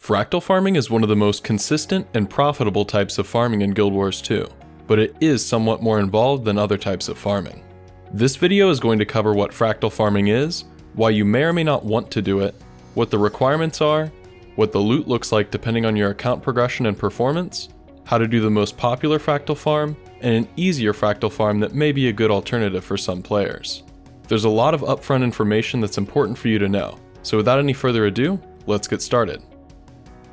Fractal farming is one of the most consistent and profitable types of farming in Guild Wars 2, but it is somewhat more involved than other types of farming. This video is going to cover what fractal farming is, why you may or may not want to do it, what the requirements are, what the loot looks like depending on your account progression and performance, how to do the most popular fractal farm, and an easier fractal farm that may be a good alternative for some players. There's a lot of upfront information that's important for you to know, so without any further ado, let's get started.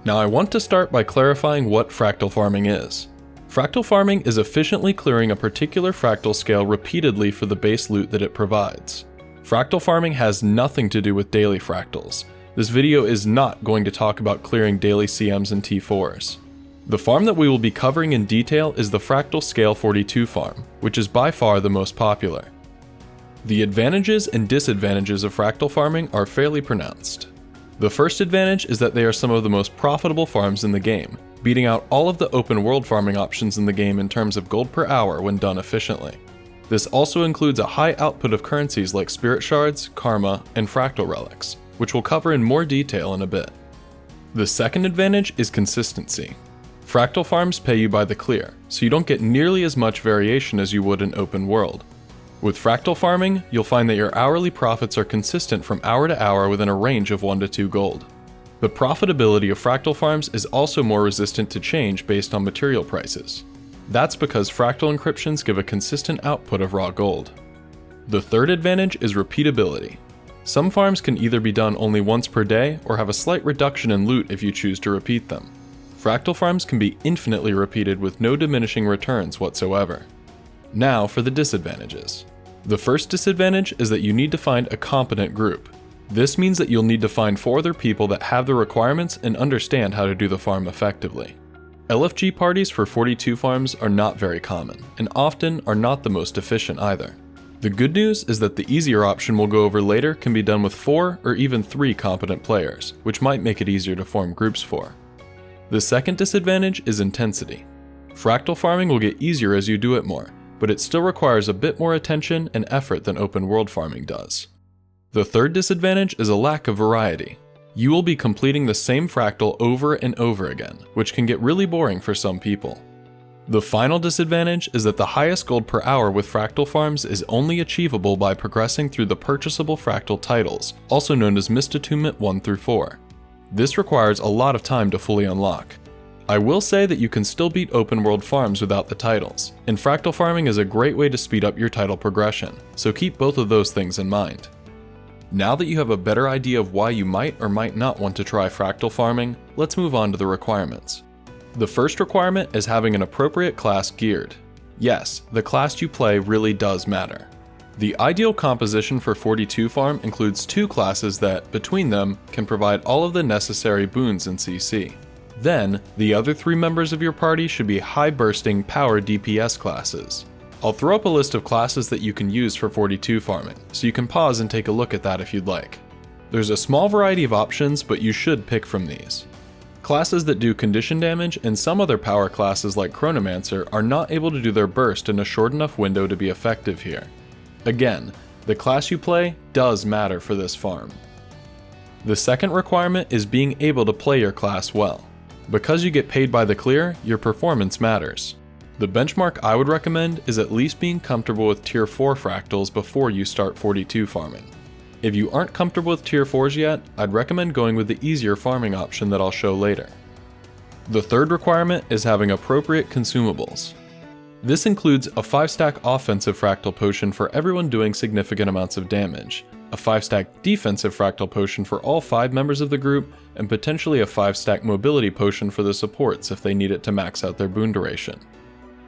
Now I want to start by clarifying what fractal farming is. Fractal farming is efficiently clearing a particular fractal scale repeatedly for the base loot that it provides. Fractal farming has nothing to do with daily fractals. This video is not going to talk about clearing daily CMs and T4s. The farm that we will be covering in detail is the Fractal Scale 42 farm, which is by far the most popular. The advantages and disadvantages of fractal farming are fairly pronounced. The first advantage is that they are some of the most profitable farms in the game, beating out all of the open world farming options in the game in terms of gold per hour when done efficiently. This also includes a high output of currencies like spirit shards, karma, and fractal relics, which we'll cover in more detail in a bit. The second advantage is consistency. Fractal farms pay you by the clear, so you don't get nearly as much variation as you would in open world. With fractal farming, you'll find that your hourly profits are consistent from hour to hour within a range of 1 to 2 gold. The profitability of fractal farms is also more resistant to change based on material prices. That's because fractal encryptions give a consistent output of raw gold. The third advantage is repeatability. Some farms can either be done only once per day or have a slight reduction in loot if you choose to repeat them. Fractal farms can be infinitely repeated with no diminishing returns whatsoever. Now for the disadvantages. The first disadvantage is that you need to find a competent group. This means that you'll need to find 4 other people that have the requirements and understand how to do the farm effectively. LFG parties for 42 farms are not very common, and often are not the most efficient either. The good news is that the easier option we'll go over later can be done with 4 or even 3 competent players, which might make it easier to form groups for. The second disadvantage is intensity. Fractal farming will get easier as you do it more, but it still requires a bit more attention and effort than open world farming does. The third disadvantage is a lack of variety. You will be completing the same fractal over and over again, which can get really boring for some people. The final disadvantage is that the highest gold per hour with fractal farms is only achievable by progressing through the purchasable fractal titles, also known as Mist Attunement 1 through 4. This requires a lot of time to fully unlock. I will say that you can still beat open world farms without the titles, and fractal farming is a great way to speed up your title progression, so keep both of those things in mind. Now that you have a better idea of why you might or might not want to try fractal farming, let's move on to the requirements. The first requirement is having an appropriate class geared. Yes, the class you play really does matter. The ideal composition for 42 farm includes 2 classes that, between them, can provide all of the necessary boons in CC. Then, the other 3 members of your party should be high-bursting power DPS classes. I'll throw up a list of classes that you can use for 42 farming, so you can pause and take a look at that if you'd like. There's a small variety of options, but you should pick from these. Classes that do condition damage and some other power classes like Chronomancer are not able to do their burst in a short enough window to be effective here. Again, the class you play does matter for this farm. The second requirement is being able to play your class well. Because you get paid by the clear, your performance matters. The benchmark I would recommend is at least being comfortable with tier 4 fractals before you start 42 farming. If you aren't comfortable with tier 4s yet, I'd recommend going with the easier farming option that I'll show later. The third requirement is having appropriate consumables. This includes a 5-stack offensive fractal potion for everyone doing significant amounts of damage, a 5-stack defensive fractal potion for all 5 members of the group, and potentially a 5-stack mobility potion for the supports if they need it to max out their boon duration.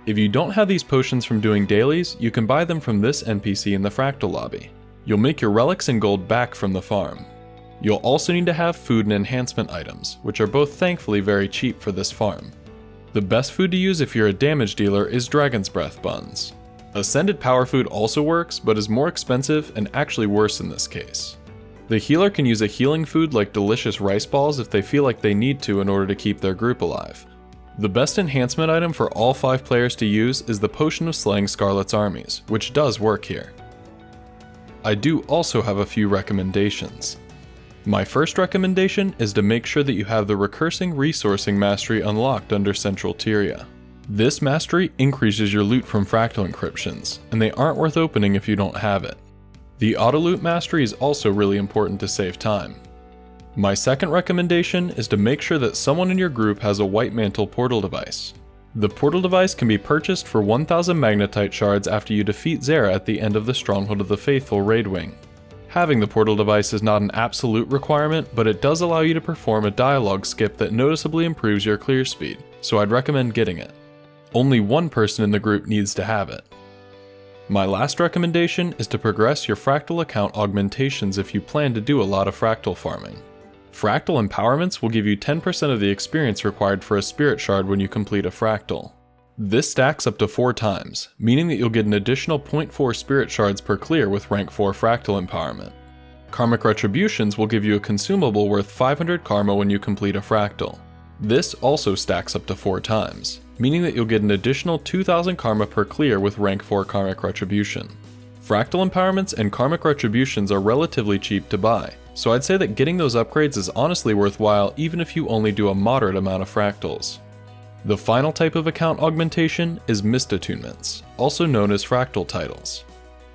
If you don't have these potions from doing dailies, you can buy them from this NPC in the fractal lobby. You'll make your relics and gold back from the farm. You'll also need to have food and enhancement items, which are both thankfully very cheap for this farm. The best food to use if you're a damage dealer is Dragon's Breath buns. Ascended power food also works, but is more expensive and actually worse in this case. The healer can use a healing food like delicious rice balls if they feel like they need to in order to keep their group alive. The best enhancement item for all 5 players to use is the Potion of Slaying Scarlet's Armies, which does work here. I do also have a few recommendations. My first recommendation is to make sure that you have the Recursing Resourcing Mastery unlocked under Central Tyria. This mastery increases your loot from Fractal encryptions, and they aren't worth opening if you don't have it. The Auto Loot Mastery is also really important to save time. My second recommendation is to make sure that someone in your group has a White Mantle portal device. The portal device can be purchased for 1000 magnetite shards after you defeat Zera at the end of the Stronghold of the Faithful raid wing. Having the portal device is not an absolute requirement, but it does allow you to perform a dialogue skip that noticeably improves your clear speed, so I'd recommend getting it. Only one person in the group needs to have it. My last recommendation is to progress your Fractal account augmentations if you plan to do a lot of Fractal farming. Fractal empowerments will give you 10% of the experience required for a Spirit Shard when you complete a Fractal. This stacks up to 4 times, meaning that you'll get an additional 0.4 Spirit Shards per clear with rank 4 Fractal empowerment. Karmic Retributions will give you a consumable worth 500 Karma when you complete a Fractal. This also stacks up to 4 times, meaning that you'll get an additional 2000 Karma per clear with rank 4 Karmic Retribution. Fractal empowerments and Karmic Retributions are relatively cheap to buy, so I'd say that getting those upgrades is honestly worthwhile even if you only do a moderate amount of Fractals. The final type of account augmentation is Mist Attunements, also known as Fractal titles.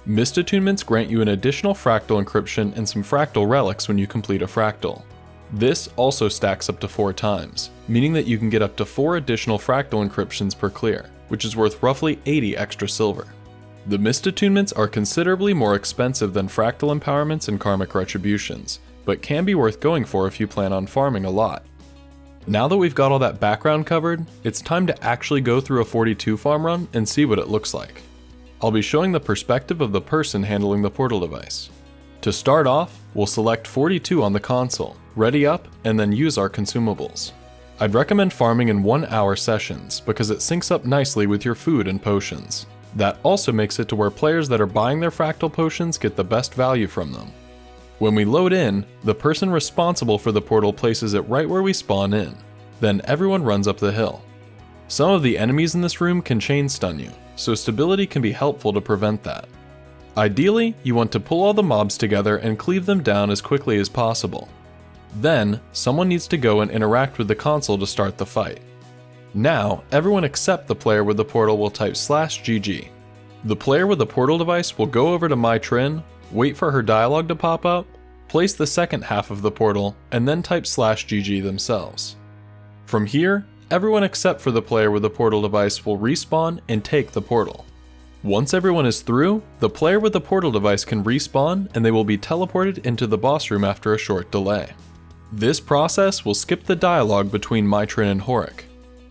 Mist Attunements grant you an additional Fractal encryption and some Fractal relics when you complete a Fractal. This also stacks up to 4 times, meaning that you can get up to 4 additional Fractal encryptions per clear, which is worth roughly 80 extra silver. The Mist Attunements are considerably more expensive than Fractal empowerments and Karmic Retributions, but can be worth going for if you plan on farming a lot. Now that we've got all that background covered, it's time to actually go through a 42 farm run and see what it looks like. I'll be showing the perspective of the person handling the portal device. To start off, we'll select 42 on the console, ready up, and then use our consumables. I'd recommend farming in 1-hour sessions because it syncs up nicely with your food and potions. That also makes it to where players that are buying their Fractal potions get the best value from them. When we load in, the person responsible for the portal places it right where we spawn in. Then everyone runs up the hill. Some of the enemies in this room can chain stun you, so stability can be helpful to prevent that. Ideally, you want to pull all the mobs together and cleave them down as quickly as possible. Then, someone needs to go and interact with the console to start the fight. Now, everyone except the player with the portal will type /GG. The player with the portal device will go over to My Trin, wait for her dialogue to pop up, place the second half of the portal, and then type /GG themselves. From here, everyone except for the player with the portal device will respawn and take the portal. Once everyone is through, the player with the portal device can respawn and they will be teleported into the boss room after a short delay. This process will skip the dialogue between My Trin and Horik.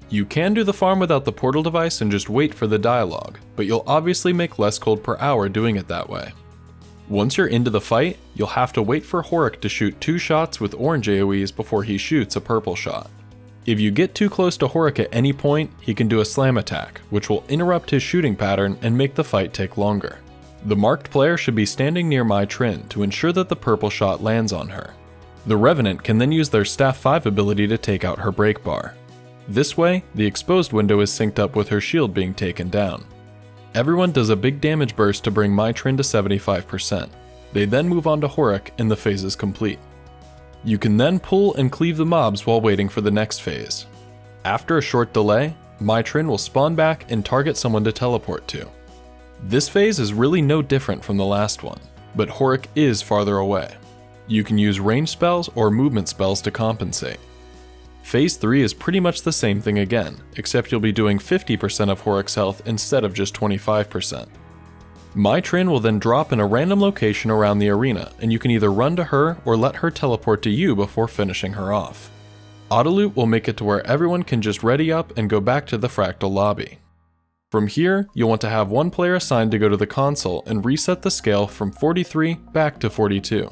You can do the farm without the portal device and just wait for the dialogue, but you'll obviously make less gold per hour doing it that way. Once you're into the fight, you'll have to wait for Horik to shoot 2 shots with orange AoEs before he shoots a purple shot. If you get too close to Horik at any point, he can do a slam attack, which will interrupt his shooting pattern and make the fight take longer. The marked player should be standing near My Trin to ensure that the purple shot lands on her. The Revenant can then use their Staff 5 ability to take out her break bar. This way, the exposed window is synced up with her shield being taken down. Everyone does a big damage burst to bring My Trin to 75%. They then move on to Horik and the phase is complete. You can then pull and cleave the mobs while waiting for the next phase. After a short delay, My Trin will spawn back and target someone to teleport to. This phase is really no different from the last one, but Horik is farther away. You can use range spells or movement spells to compensate. Phase 3 is pretty much the same thing again, except you'll be doing 50% of Horik's health instead of just 25%. My Trin will then drop in a random location around the arena, and you can either run to her or let her teleport to you before finishing her off. Autoloot will make it to where everyone can just ready up and go back to the Fractal lobby. From here, you'll want to have one player assigned to go to the console and reset the scale from 43 back to 42.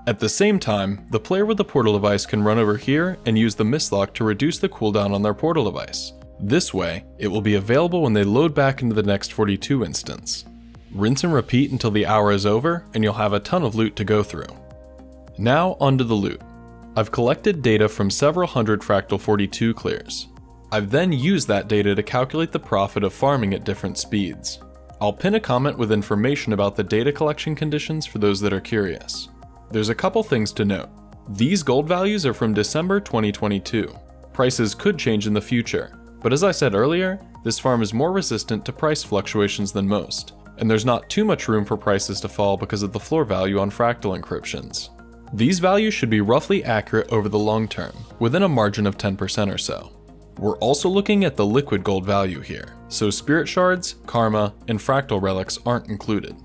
At the same time, the player with the portal device can run over here and use the Mistlock to reduce the cooldown on their portal device. This way, it will be available when they load back into the next 42 instance. Rinse and repeat until the hour is over, and you'll have a ton of loot to go through. Now onto the loot. I've collected data from several hundred Fractal 42 clears. I've then used that data to calculate the profit of farming at different speeds. I'll pin a comment with information about the data collection conditions for those that are curious. There's a couple things to note. These gold values are from December 2022. Prices could change in the future, but as I said earlier, this farm is more resistant to price fluctuations than most, and there's not too much room for prices to fall because of the floor value on Fractal encryptions. These values should be roughly accurate over the long term, within a margin of 10% or so. We're also looking at the liquid gold value here, so spirit shards, karma, and fractal relics aren't included.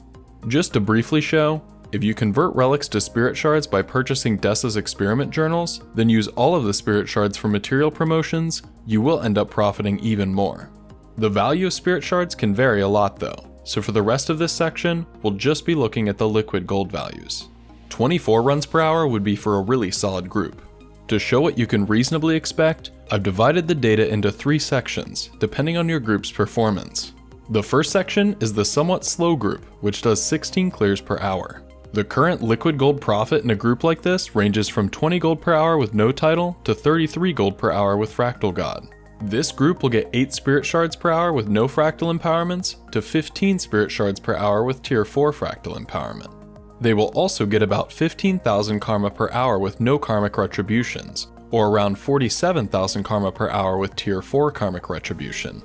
Just to briefly show, if you convert relics to spirit shards by purchasing Dessa's experiment journals, then use all of the spirit shards for material promotions, you will end up profiting even more. The value of spirit shards can vary a lot though, so for the rest of this section, we'll just be looking at the liquid gold values. 24 runs per hour would be for a really solid group. To show what you can reasonably expect, I've divided the data into 3 sections, depending on your group's performance. The first section is the somewhat slow group, which does 16 clears per hour. The current liquid gold profit in a group like this ranges from 20 gold per hour with no title to 33 gold per hour with Fractal God. This group will get 8 spirit shards per hour with no fractal empowerments to 15 spirit shards per hour with tier 4 fractal empowerment. They will also get about 15,000 karma per hour with no karmic retributions, or around 47,000 karma per hour with tier 4 karmic retribution.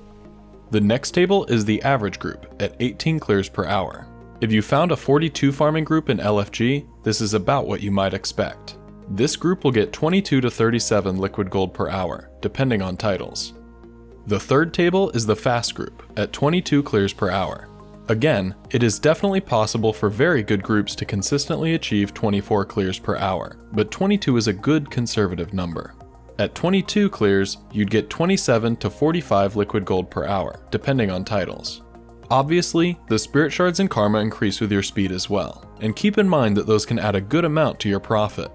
The next table is the average group at 18 clears per hour. If you found a 42 farming group in LFG, this is about what you might expect. This group will get 22 to 37 liquid gold per hour, depending on titles. The third table is the fast group at 22 clears per hour. Again, it is definitely possible for very good groups to consistently achieve 24 clears per hour, but 22 is a good conservative number. At 22 clears, you'd get 27 to 45 liquid gold per hour, depending on titles. Obviously, the spirit shards and karma increase with your speed as well, and keep in mind that those can add a good amount to your profit.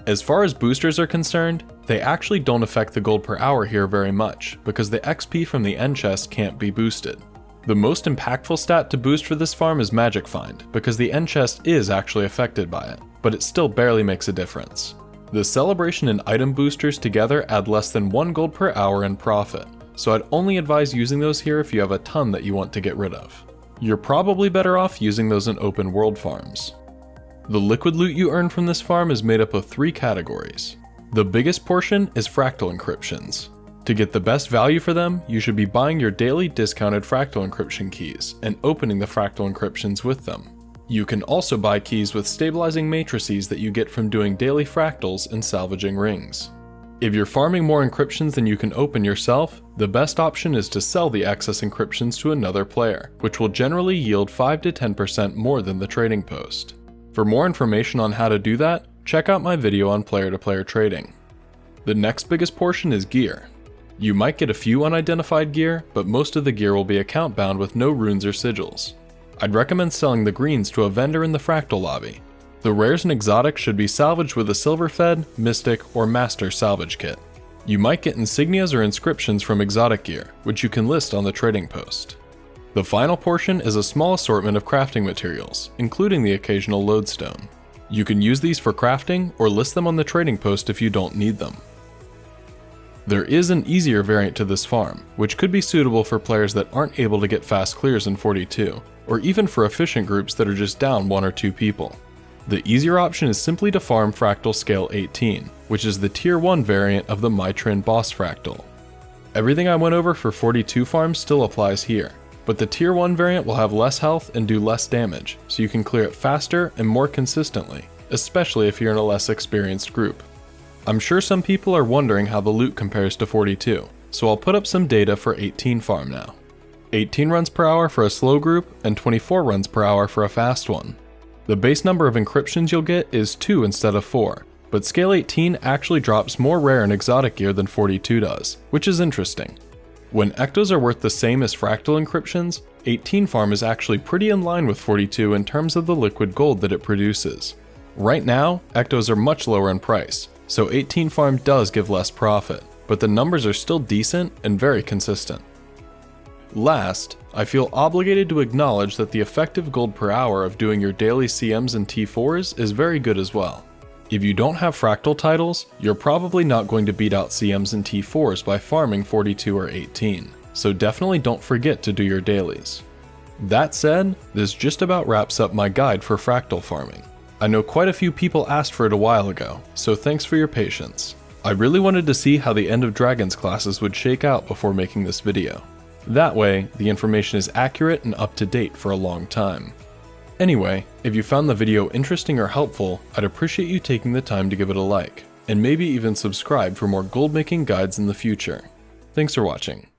As far as boosters are concerned, they actually don't affect the gold per hour here very much, because the XP from the end chest can't be boosted. The most impactful stat to boost for this farm is Magic Find, because the end chest is actually affected by it, but it still barely makes a difference. The celebration and item boosters together add less than 1 gold per hour in profit, so I'd only advise using those here if you have a ton that you want to get rid of. You're probably better off using those in open world farms. The liquid loot you earn from this farm is made up of 3 categories. The biggest portion is fractal encryptions. To get the best value for them, you should be buying your daily discounted fractal encryption keys and opening the fractal encryptions with them. You can also buy keys with stabilizing matrices that you get from doing daily fractals and salvaging rings. If you're farming more encryptions than you can open yourself, the best option is to sell the excess encryptions to another player, which will generally yield 5 to 10% more than the trading post. For more information on how to do that, check out my video on player-to-player trading. The next biggest portion is gear. You might get a few unidentified gear, but most of the gear will be account bound with no runes or sigils. I'd recommend selling the greens to a vendor in the Fractal lobby. The rares and exotics should be salvaged with a Silver Fed, Mystic, or Master salvage kit. You might get insignias or inscriptions from exotic gear, which you can list on the trading post. The final portion is a small assortment of crafting materials, including the occasional lodestone. You can use these for crafting or list them on the trading post if you don't need them. There is an easier variant to this farm, which could be suitable for players that aren't able to get fast clears in 42, or even for efficient groups that are just down 1 or 2 people. The easier option is simply to farm Fractal Scale 18, which is the Tier 1 variant of the Mitrin Boss Fractal. Everything I went over for 42 farms still applies here, but the Tier 1 variant will have less health and do less damage, so you can clear it faster and more consistently, especially if you're in a less experienced group. I'm sure some people are wondering how the loot compares to 42, so I'll put up some data for 18 farm now. 18 runs per hour for a slow group and 24 runs per hour for a fast one. The base number of encryptions you'll get is 2 instead of 4, but scale 18 actually drops more rare and exotic gear than 42 does, which is interesting. When ectos are worth the same as fractal encryptions, 18 farm is actually pretty in line with 42 in terms of the liquid gold that it produces. Right now, ectos are much lower in price, so 18 farm does give less profit, but the numbers are still decent and very consistent. Last, I feel obligated to acknowledge that the effective gold per hour of doing your daily CMs and T4s is very good as well. If you don't have fractal titles, you're probably not going to beat out CMs and T4s by farming 42 or 18, so definitely don't forget to do your dailies. That said, this just about wraps up my guide for fractal farming. I know quite a few people asked for it a while ago, so thanks for your patience. I really wanted to see how the End of Dragons classes would shake out before making this video. That way, the information is accurate and up to date for a long time. Anyway, if you found the video interesting or helpful, I'd appreciate you taking the time to give it a like, and maybe even subscribe for more gold making guides in the future. Thanks for watching.